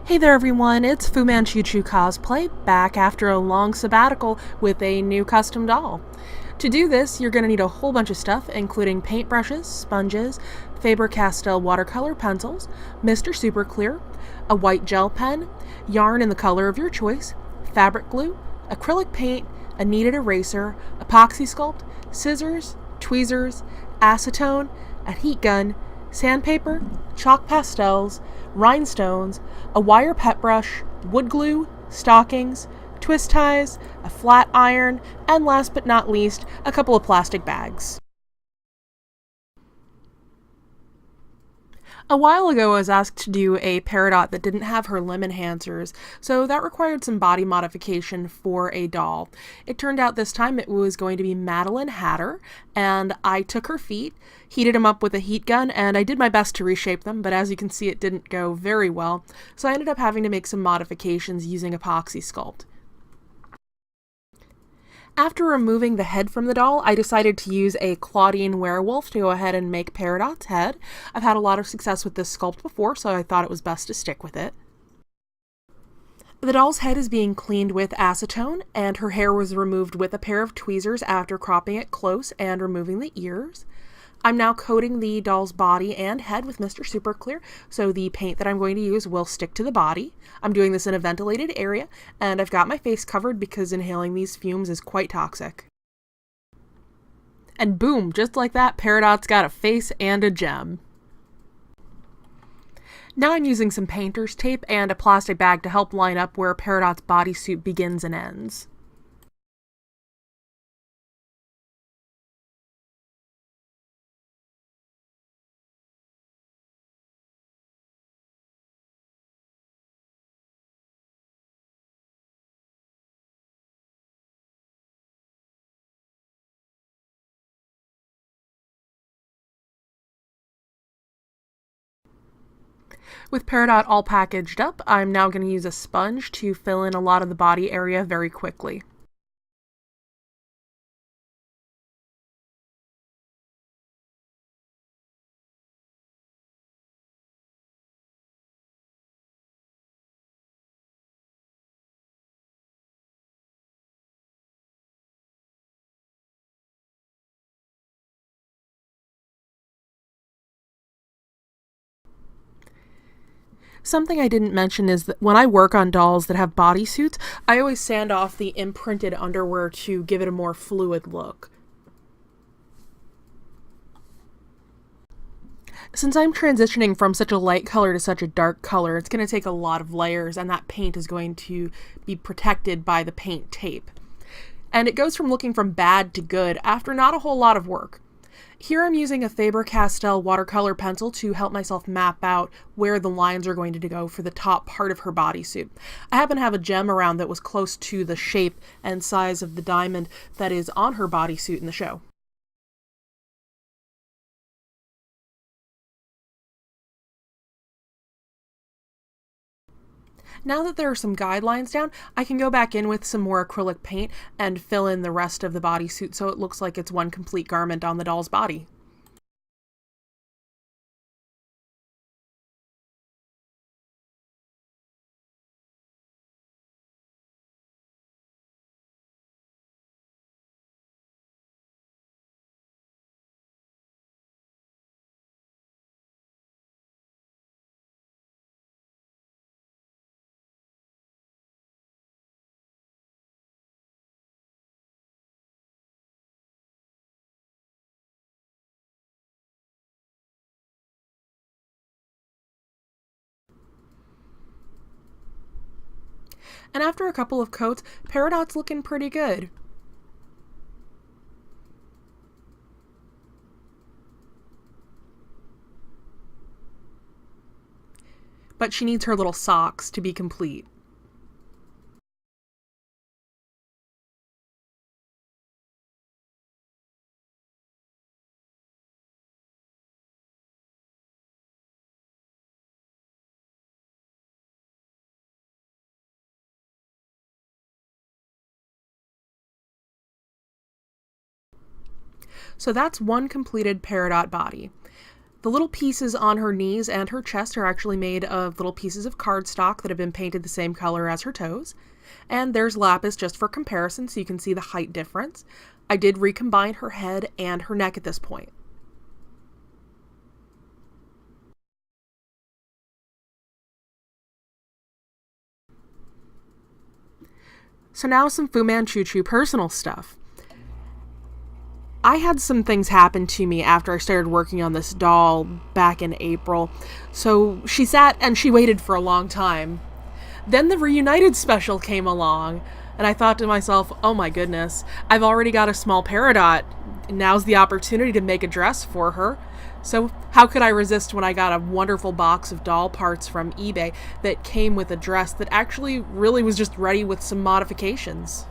Hey there everyone, it's Fu Manchu Chu Cosplay, back after a long sabbatical with a new custom doll. To do this, you're going to need a whole bunch of stuff, including paintbrushes, sponges, Faber-Castell watercolor pencils, Mr. Super Clear, a white gel pen, yarn in the color of your choice, fabric glue, acrylic paint, a kneaded eraser, epoxy sculpt, scissors, tweezers, acetone, a heat gun, sandpaper, chalk pastels, rhinestones, a wire pet brush, wood glue, stockings, twist ties, a flat iron, and last but not least, a couple of plastic bags. A while ago, I was asked to do a Peridot that didn't have her limb enhancers, so that required some body modification for a doll. It turned out this time it was going to be Madeline Hatter, and I took her feet, heated them up with a heat gun, and I did my best to reshape them, but as you can see, it didn't go very well, so I ended up having to make some modifications using epoxy sculpt. After removing the head from the doll, I decided to use a Claudine werewolf to go ahead and make Peridot's head. I've had a lot of success with this sculpt before, so I thought it was best to stick with it. The doll's head is being cleaned with acetone, and her hair was removed with a pair of tweezers after cropping it close and removing the ears. I'm now coating the doll's body and head with Mr. Super Clear, so the paint that I'm going to use will stick to the body. I'm doing this in a ventilated area, and I've got my face covered because inhaling these fumes is quite toxic. And boom, just like that, Peridot's got a face and a gem. Now I'm using some painter's tape and a plastic bag to help line up where Peridot's bodysuit begins and ends. With Peridot all packaged up, I'm now going to use a sponge to fill in a lot of the body area very quickly. Something I didn't mention is that when I work on dolls that have bodysuits, I always sand off the imprinted underwear to give it a more fluid look. Since I'm transitioning from such a light color to such a dark color, it's going to take a lot of layers, and that paint is going to be protected by the paint tape. And it goes from looking from bad to good after not a whole lot of work. Here I'm using a Faber-Castell watercolor pencil to help myself map out where the lines are going to go for the top part of her bodysuit. I happen to have a gem around that was close to the shape and size of the diamond that is on her bodysuit in the show. Now that there are some guidelines down, I can go back in with some more acrylic paint and fill in the rest of the bodysuit so it looks like it's one complete garment on the doll's body. And after a couple of coats, Peridot's looking pretty good. But she needs her little socks to be complete. So that's one completed Peridot body. The little pieces on her knees and her chest are actually made of little pieces of cardstock that have been painted the same color as her toes. And there's lapis just for comparison so you can see the height difference. I did recombine her head and her neck at this point. So now some Fu Manchu personal stuff. I had some things happen to me after I started working on this doll back in April. So she sat and she waited for a long time. Then the Reunited special came along, and I thought to myself, oh my goodness, I've already got a small Peridot. Now's the opportunity to make a dress for her. So how could I resist when I got a wonderful box of doll parts from eBay that came with a dress that actually really was just ready with some modifications?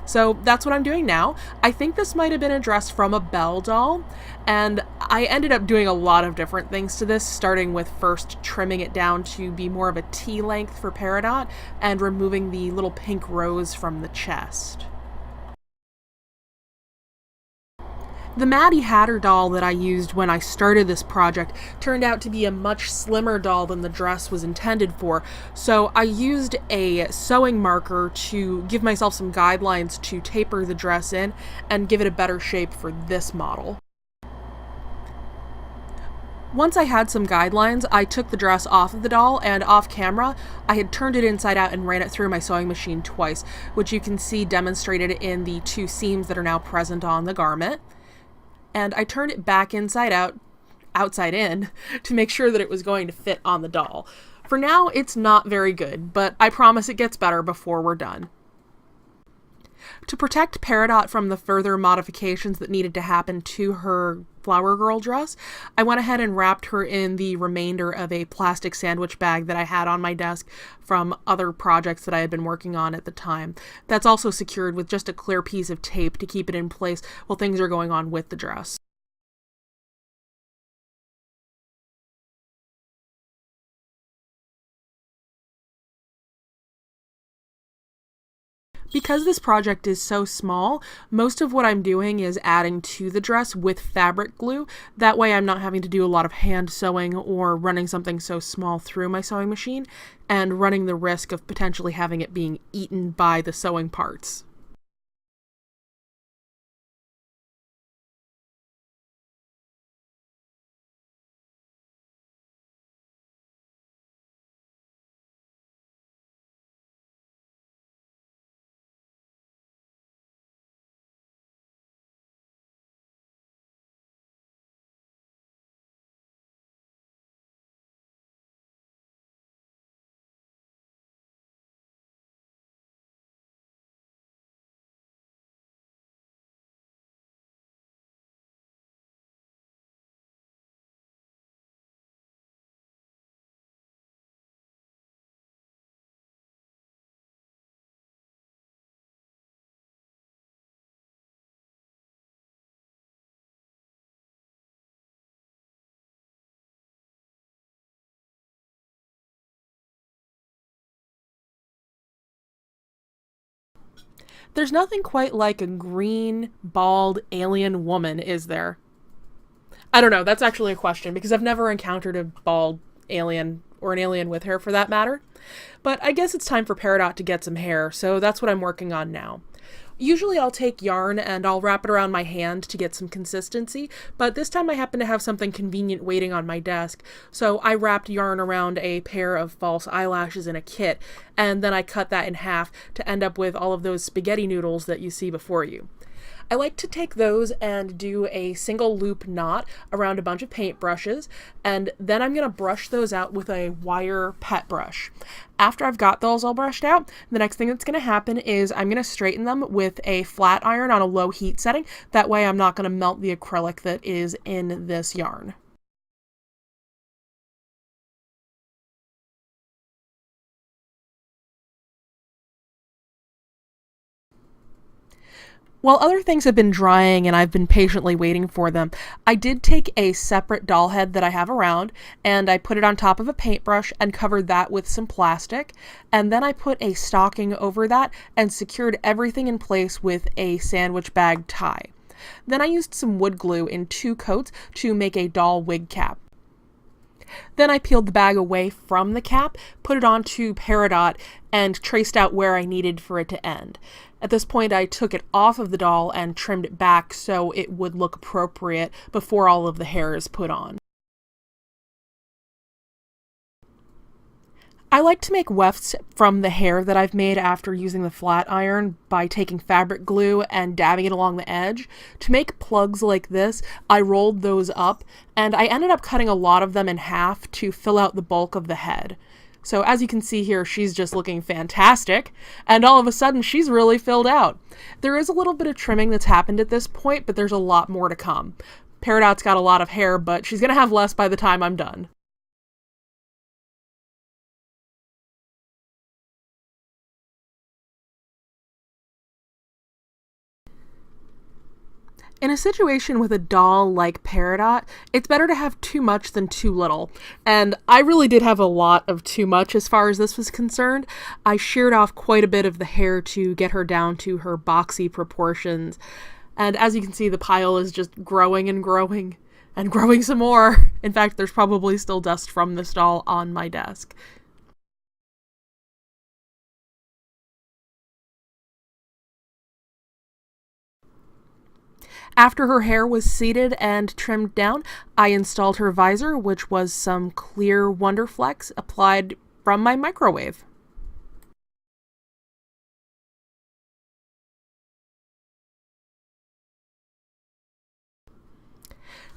So that's what I'm doing now. I think this might have been a dress from a Belle doll, and I ended up doing a lot of different things to this, starting with first trimming it down to be more of a T length for Peridot and removing the little pink rose from the chest. The Maddie Hatter doll that I used when I started this project turned out to be a much slimmer doll than the dress was intended for, so I used a sewing marker to give myself some guidelines to taper the dress in and give it a better shape for this model. Once I had some guidelines, I took the dress off of the doll, and off camera, I had turned it inside out and ran it through my sewing machine twice, which you can see demonstrated in the 2 seams that are now present on the garment. And I turned it back inside out, outside in, to make sure that it was going to fit on the doll. For now, it's not very good, but I promise it gets better before we're done. To protect Peridot from the further modifications that needed to happen to her Flower Girl dress, I went ahead and wrapped her in the remainder of a plastic sandwich bag that I had on my desk from other projects that I had been working on at the time. That's also secured with just a clear piece of tape to keep it in place while things are going on with the dress. Because this project is so small, most of what I'm doing is adding to the dress with fabric glue. That way I'm not having to do a lot of hand sewing or running something so small through my sewing machine and running the risk of potentially having it being eaten by the sewing parts. There's nothing quite like a green, bald alien woman, is there? I don't know, that's actually a question because I've never encountered a bald alien or an alien with hair for that matter. But I guess it's time for Peridot to get some hair, so that's what I'm working on now. Usually I'll take yarn and I'll wrap it around my hand to get some consistency, but this time I happen to have something convenient waiting on my desk, so I wrapped yarn around a pair of false eyelashes in a kit, and then I cut that in half to end up with all of those spaghetti noodles that you see before you. I like to take those and do a single loop knot around a bunch of paintbrushes, and then I'm going to brush those out with a wire pet brush. After I've got those all brushed out, the next thing that's going to happen is I'm going to straighten them with a flat iron on a low heat setting. That way I'm not going to melt the acrylic that is in this yarn. While other things have been drying and I've been patiently waiting for them, I did take a separate doll head that I have around and I put it on top of a paintbrush and covered that with some plastic, and then I put a stocking over that and secured everything in place with a sandwich bag tie. Then I used some wood glue in 2 coats to make a doll wig cap. Then I peeled the bag away from the cap, put it onto Peridot, and traced out where I needed for it to end. At this point, I took it off of the doll and trimmed it back so it would look appropriate before all of the hair is put on. I like to make wefts from the hair that I've made after using the flat iron by taking fabric glue and dabbing it along the edge. To make plugs like this, I rolled those up, and I ended up cutting a lot of them in half to fill out the bulk of the head. So as you can see here, she's just looking fantastic, and all of a sudden she's really filled out. There is a little bit of trimming that's happened at this point, but there's a lot more to come. Peridot's got a lot of hair, but she's gonna have less by the time I'm done. In a situation with a doll like Peridot, it's better to have too much than too little. And I really did have a lot of too much as far as this was concerned. I sheared off quite a bit of the hair to get her down to her boxy proportions. And as you can see, the pile is just growing and growing and growing some more. In fact, there's probably still dust from this doll on my desk. After her hair was seated and trimmed down, I installed her visor, which was some clear Wonderflex applied from my microwave.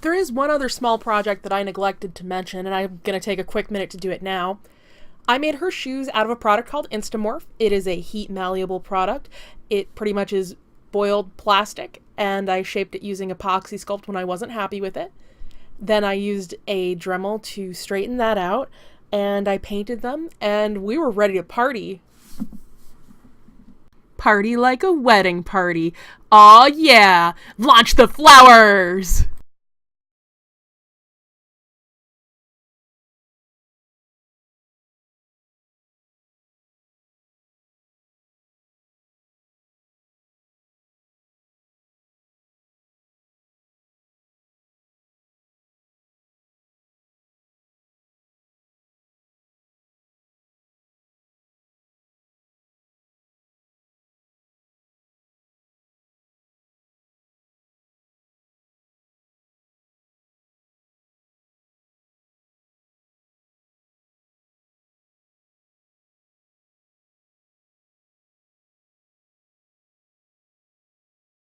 There is one other small project that I neglected to mention, and I'm going to take a quick minute to do it now. I made her shoes out of a product called Instamorph. It is a heat malleable product. It pretty much is boiled plastic, and I shaped it using epoxy sculpt when I wasn't happy with it. Then I used a Dremel to straighten that out, and I painted them, and we were ready to party. Party like a wedding party. Aw yeah! Launch the flowers!